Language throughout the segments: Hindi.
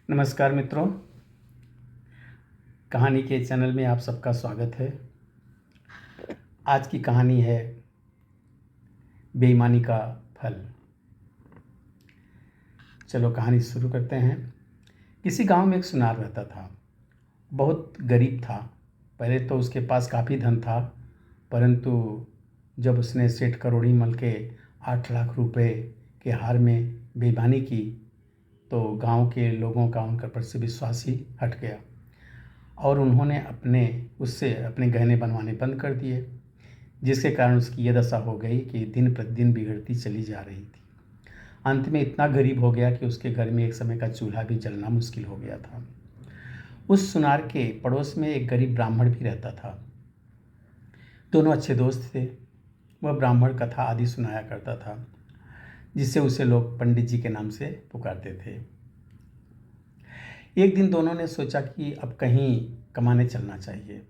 नमस्कार मित्रों, कहानी के चैनल में आप सबका स्वागत है। आज की कहानी है बेईमानी का फल। चलो कहानी शुरू करते हैं। किसी गांव में एक सुनार रहता था। बहुत गरीब था। पहले तो उसके पास काफ़ी धन था, परंतु जब उसने सेठ करोड़ी मल के 8 लाख रुपए के हार में बेईमानी की तो गांव के लोगों का उन पर से विश्वास ही हट गया और उन्होंने उससे अपने गहने बनवाने बंद कर दिए, जिसके कारण उसकी यह दशा हो गई कि दिन प्रतिदिन बिगड़ती चली जा रही थी। अंत में इतना गरीब हो गया कि उसके घर में एक समय का चूल्हा भी जलना मुश्किल हो गया था। उस सुनार के पड़ोस में एक गरीब ब्राह्मण भी रहता था। दोनों अच्छे दोस्त थे। वह ब्राह्मण कथा आदि सुनाया करता था, जिससे उसे लोग पंडित जी के नाम से पुकारते थे। एक दिन दोनों ने सोचा कि अब कहीं कमाने चलना चाहिए,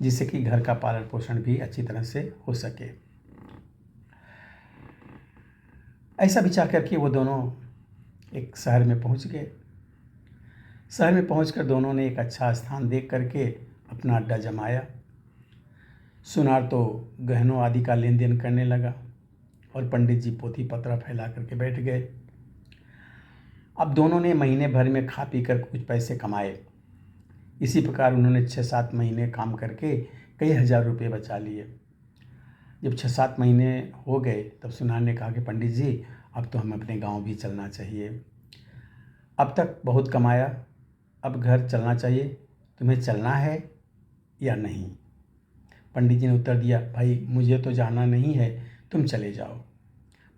जिससे कि घर का पालन पोषण भी अच्छी तरह से हो सके। ऐसा विचार करके वो दोनों एक शहर में पहुंच गए। शहर में पहुंचकर दोनों ने एक अच्छा स्थान देख करके अपना अड्डा जमाया। सुनार तो गहनों आदि का लेन देन करने लगा और पंडित जी पोथी पत्रा फैला करके बैठ गए। अब दोनों ने महीने भर में खा पी कर कुछ पैसे कमाए। इसी प्रकार उन्होंने 6-7 महीने काम करके कई हजार रुपये बचा लिए। जब 6-7 महीने हो गए तब सुनार ने कहा कि पंडित जी, अब तो हमें अपने गांव भी चलना चाहिए। अब तक बहुत कमाया, अब घर चलना चाहिए। तुम्हें चलना है या नहीं? पंडित जी ने उत्तर दिया, भाई मुझे तो जाना नहीं है, तुम चले जाओ,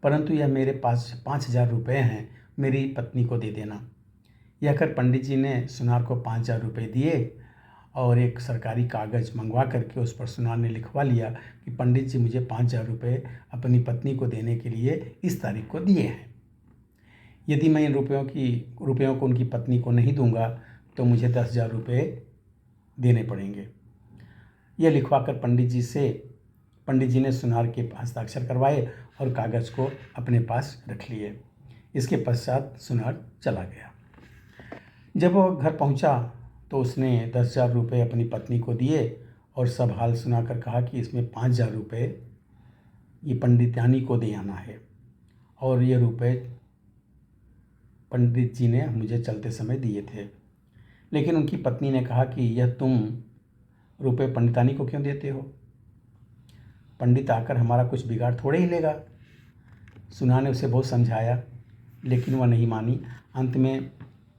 परंतु यह मेरे पास 5,000 रुपये हैं, मेरी पत्नी को दे देना। यह कर पंडित जी ने सुनार को 5,000 रुपये दिए और एक सरकारी कागज़ मंगवा करके उस पर सुनार ने लिखवा लिया कि पंडित जी मुझे 5,000 रुपये अपनी पत्नी को देने के लिए इस तारीख को दिए हैं। यदि मैं इन रुपयों को उनकी पत्नी को नहीं दूंगा तो मुझे 10,000 रुपये देने पड़ेंगे। यह लिखवा कर पंडित जी ने सुनार के हस्ताक्षर करवाए और कागज़ को अपने पास रख लिए। इसके पश्चात सुनार चला गया। जब वह घर पहुंचा तो उसने 10,000 रुपये अपनी पत्नी को दिए और सब हाल सुनाकर कहा कि इसमें 5,000 रुपये ये पंडितानी को दे आना है और ये रुपये पंडित जी ने मुझे चलते समय दिए थे। लेकिन उनकी पत्नी ने कहा कि यह तुम रुपये पंडितानी को क्यों देते हो? पंडित आकर हमारा कुछ बिगाड़ थोड़े ही लेगा। सुनार ने उसे बहुत समझाया, लेकिन वह नहीं मानी। अंत में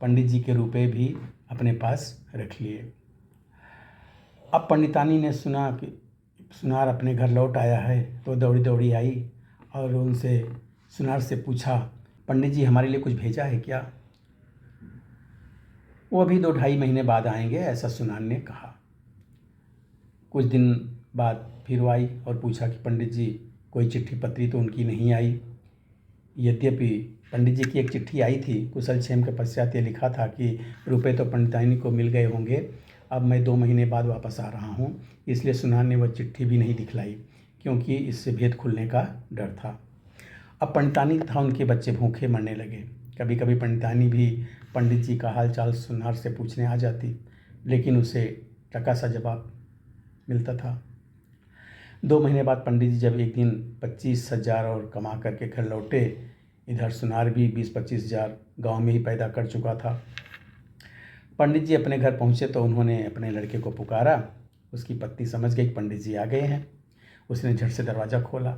पंडित जी के रुपये भी अपने पास रख लिए। अब पंडितानी ने सुना कि सुनार अपने घर लौट आया है तो दौड़ी दौड़ी आई और सुनार से पूछा, पंडित जी हमारे लिए कुछ भेजा है क्या? वो अभी 2-2.5 महीने बाद आएंगे, ऐसा सुनार ने कहा। कुछ दिन बाद फिर वो आई और पूछा कि पंडित जी कोई चिट्ठी पत्री तो उनकी नहीं आई। यद्यपि पंडित जी की एक चिट्ठी आई थी, कुशल क्षेम के पश्चात ये लिखा था कि रुपए तो पंडितानी को मिल गए होंगे, अब मैं 2 महीने बाद वापस आ रहा हूँ। इसलिए सुनार ने वह चिट्ठी भी नहीं दिखलाई, क्योंकि इससे भेद खुलने का डर था। अब पंडितानी तथा उनके बच्चे भूखे मरने लगे। कभी कभी पंडितानी भी पंडित जी का हाल चाल सुनार से पूछने आ जाती, लेकिन उसे टका सा जवाब मिलता था। 2 महीने बाद पंडित जी जब एक दिन 25,000 और कमा करके घर लौटे, इधर सुनार भी 20-25 हज़ार गाँव में ही पैदा कर चुका था। पंडित जी अपने घर पहुँचे तो उन्होंने अपने लड़के को पुकारा। उसकी पत्नी समझ गई पंडित जी आ गए हैं। उसने झट से दरवाज़ा खोला।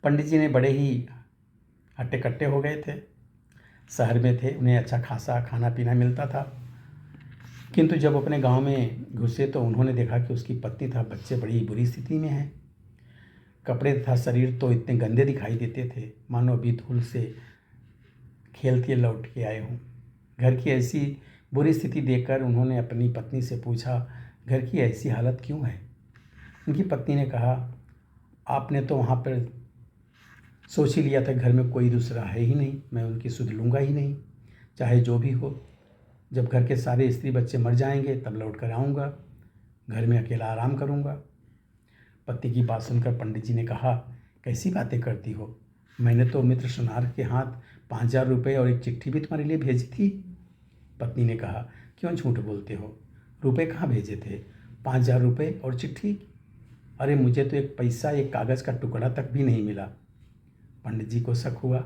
पंडित जी ने बड़े ही हट्टे कट्टे हो गए थे। शहर में थे, उन्हें अच्छा खासा खाना पीना मिलता था, किंतु जब अपने गांव में घुसे तो उन्होंने देखा कि उसकी पत्नी तथा बच्चे बड़ी बुरी स्थिति में हैं। कपड़े तथा शरीर तो इतने गंदे दिखाई देते थे मानो अभी धूल से खेलते लौट के आए हों। घर की ऐसी बुरी स्थिति देखकर उन्होंने अपनी पत्नी से पूछा, घर की ऐसी हालत क्यों है? उनकी पत्नी ने कहा, आपने तो वहाँ पर सोच ही लिया था घर में कोई दूसरा है ही नहीं, मैं उनकी सुध लूँगा ही नहीं, चाहे जो भी हो। जब घर के सारे स्त्री बच्चे मर जाएंगे तब लौट कर आऊँगा, घर में अकेला आराम करूँगा। पति की बात सुनकर पंडित जी ने कहा, कैसी बातें करती हो? मैंने तो मित्र सुनार के हाथ 5,000 रुपये और एक चिट्ठी भी तुम्हारे लिए भेजी थी। पत्नी ने कहा, क्यों झूठ बोलते हो? रुपए कहाँ भेजे थे? 5,000 रुपये और चिट्ठी? अरे मुझे तो एक पैसा, एक कागज़ का टुकड़ा तक भी नहीं मिला। पंडित जी को शक हुआ,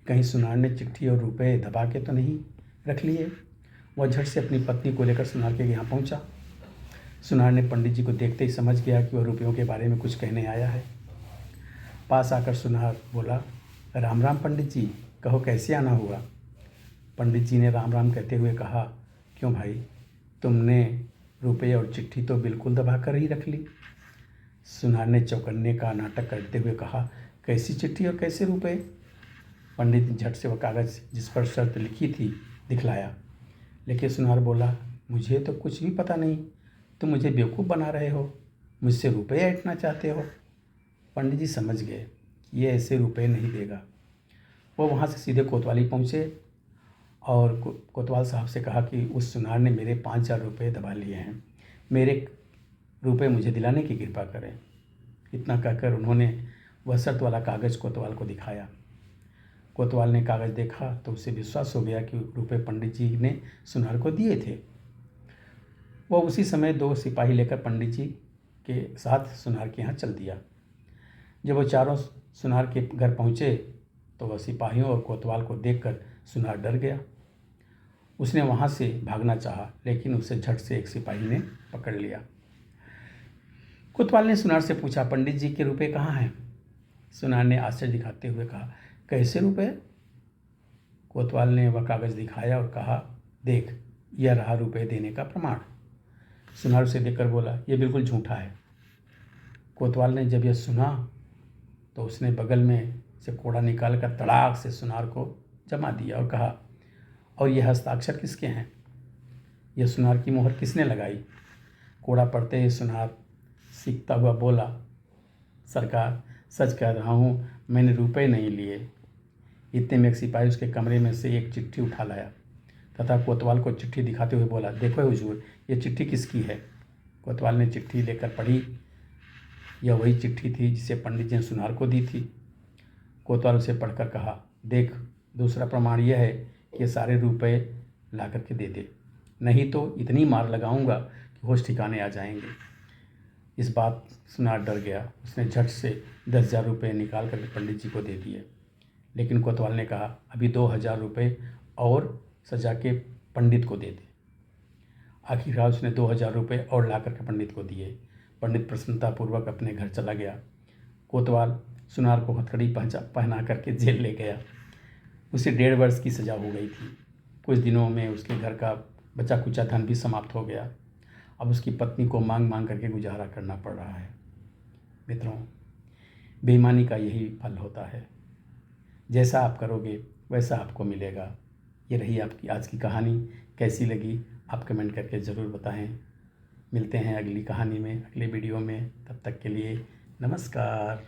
कहीं सुनार ने चिट्ठी और रुपए दबा के तो नहीं रख लिए। वह झट से अपनी पत्नी को लेकर सुनार के यहाँ पहुँचा। सुनार ने पंडित जी को देखते ही समझ गया कि वह रुपयों के बारे में कुछ कहने आया है। पास आकर सुनार बोला, राम राम पंडित जी, कहो कैसे आना हुआ? पंडित जी ने राम राम कहते हुए कहा, क्यों भाई, तुमने रुपये और चिट्ठी तो बिल्कुल दबा कर ही रख ली। सुनार ने चौकन्ने का नाटक करते हुए कहा, कैसी चिट्ठी और कैसे रुपये? पंडित ने झट से वह कागज़ जिस पर शर्त लिखी थी दिखलाया। लेकिन सुनार बोला, मुझे तो कुछ भी पता नहीं, तुम मुझे बेवकूफ़ बना रहे हो, मुझसे रुपये ऐंठना चाहते हो। पंडित जी समझ गए कि ये ऐसे रुपये नहीं देगा। वो वहाँ से सीधे कोतवाली पहुँचे और कोतवाल साहब से कहा कि उस सुनार ने मेरे 5,000 रुपये दबा लिए हैं, मेरे रुपये मुझे दिलाने की कृपा करें। इतना कहकर उन्होंने वह शर्त वाला कागज़ कोतवाल को दिखाया। कोतवाल ने कागज़ देखा तो उसे विश्वास हो गया कि रुपये पंडित जी ने सुनार को दिए थे। वह उसी समय 2 सिपाही लेकर पंडित जी के साथ सुनार के यहाँ चल दिया। जब वो चारों सुनार के घर पहुँचे तो वह सिपाहियों और कोतवाल को देखकर सुनार डर गया। उसने वहाँ से भागना चाहा, लेकिन उसे झट से एक सिपाही ने पकड़ लिया। कोतवाल ने सुनार से पूछा, पंडित जी के रुपये कहाँ हैं? सुनार ने आश्चर्य दिखाते हुए कहा, कैसे रुपये? कोतवाल ने वह कागज़ दिखाया और कहा, देख, यह रहा रुपये देने का प्रमाण। सुनार उसे देखकर बोला, यह बिल्कुल झूठा है। कोतवाल ने जब यह सुना तो उसने बगल में से कोड़ा निकाल कर तड़ाक से सुनार को जमा दिया और कहा, और यह हस्ताक्षर किसके हैं? यह सुनार की मोहर किसने लगाई? कोड़ा पड़ते ही सुनार सीखता हुआ बोला, सरकार, सच कह रहा हूँ, मैंने रुपए नहीं लिए। इतने में एक सिपाही उसके कमरे में से एक चिट्ठी उठा लाया तथा कोतवाल को चिट्ठी दिखाते हुए बोला, देखो हुजूर, ये चिट्ठी किसकी है? कोतवाल ने चिट्ठी लेकर पढ़ी। यह वही चिट्ठी थी जिसे पंडित जी ने सुनार को दी थी। कोतवाल उसे पढ़कर कहा, देख, दूसरा प्रमाण यह है कि ये सारे रुपए ला करके दे दे, नहीं तो इतनी मार लगाऊंगा कि होश ठिकाने आ जाएंगे। इस बात सुनार डर गया। उसने झट से 10,000 रुपये निकाल कर पंडित जी को दे दिए। लेकिन कोतवाल ने कहा, अभी 2,000 रुपये और सजा के पंडित को दे दे। आखिरकार उसने 2,000 रुपये और ला करके पंडित को दिए। पंडित प्रसन्नतापूर्वक अपने घर चला गया। कोतवाल सुनार को हथकड़ी पहना करके जेल ले गया। उसे 1.5 वर्ष की सज़ा हो गई थी। कुछ दिनों में उसके घर का बचा कुचा धन भी समाप्त हो गया। अब उसकी पत्नी को मांग मांग करके गुजारा करना पड़ रहा है। मित्रों, बेईमानी का यही फल होता है। जैसा आप करोगे वैसा आपको मिलेगा। ये रही आपकी आज की कहानी। कैसी लगी आप कमेंट करके ज़रूर बताएं। मिलते हैं अगली कहानी में, अगले वीडियो में। तब तक के लिए नमस्कार।